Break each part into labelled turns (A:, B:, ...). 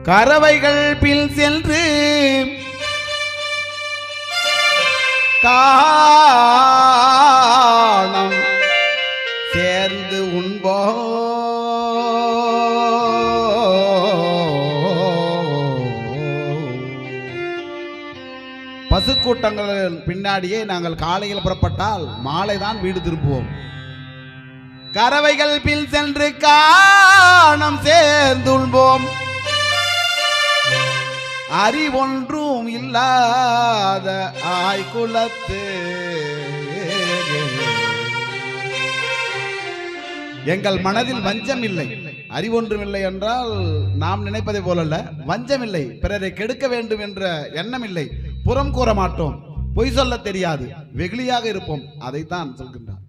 A: கறவைகள் பின் சென்று காணம் சேர்ந்து உண்போ பசுக்கூட்டங்களின் பின்னாடியே நாங்கள் காலையில் புறப்பட்டால் மாலை தான் வீடு திரும்புவோம். கறவைகள் பின் சென்று காணம் சேர்ந்துள்வோம். அறிவொன்றும் இல்லாத ஆய்குலத்து எங்கள் மனதில் வஞ்சம் இல்லை. அறிவொன்றும் இல்லை என்றால் நாம் நினைப்பதை போலல்ல, வஞ்சம் இல்லை. பிறரை கெடுக்க வேண்டும் என்ற எண்ணம் இல்லை. புறம் கூற மாட்டோம், பொய் சொல்ல தெரியாது, வெகுளியாக இருப்போம். அதைத்தான் சொல்கின்றார்.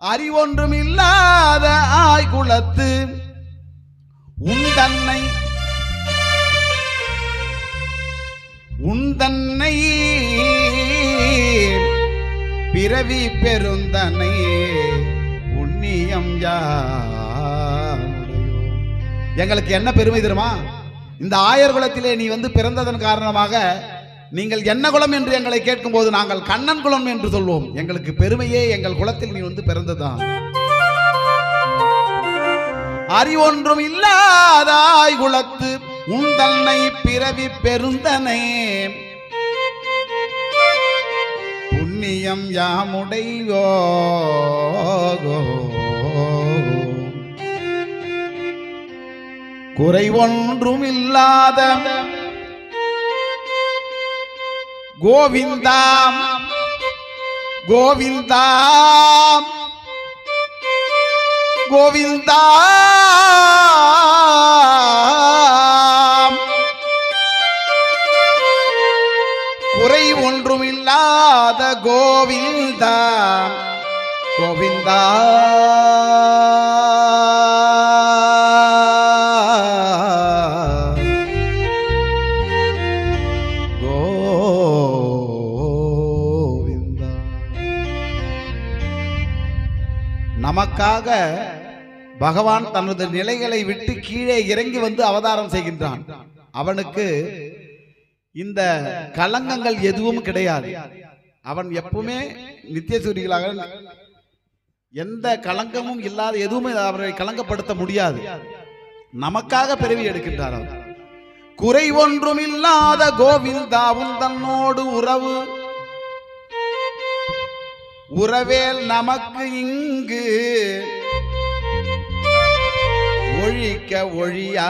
A: அறிவொன்றும் இல்லாத ஆய்குலத்து உந்தன்னை பிறவி பெருந்தனை புண்ணியம் யாமுடையோ. எங்களுக்கு என்ன பெருமை தெரியுமா? இந்த ஆயர் குலத்திலே நீ வந்து பிறந்ததன் காரணமாக நீங்கள் என்ன குலம் என்று எங்களை கேட்கும் போது நாங்கள் கண்ணன் குலம் என்று சொல்வோம். எங்களுக்கு பெருமையே எங்கள் குலத்தில் நீ வந்து பிறந்ததான். அறிவொன்றும் இல்லாதாய் குலத்து உந்தன்னை பிறவி பெருந்தனை புண்ணியம் யாமுடையோ. குறை ஒன்றும் இல்லாத கோவிந்தாம் கோவிந்தாம் கோவிந்தாம் குறை ஒன்றும் இல்லாத கோவிந்தா கோவிந்தா நமக்காக பகவான் தனது நிலைகளை விட்டு கீழே இறங்கி வந்து அவதாரம் செய்கின்றான். அவனுக்கு இந்த கலங்கங்கள் எதுவும் கிடையாது. அவன் எப்பவுமே நித்தியசூரிகளாக எந்த கலங்கமும் இல்லாத எதுவுமே அவரை கலங்கப்படுத்த முடியாது. நமக்காக பிறவி எடுக்கின்றார். அவர் குறை ஒன்றும் இல்லாத கோவிந்தாவும் தன்னோடு உறவேல் நமக்கு இங்கு ஒழிக்க ஒழியா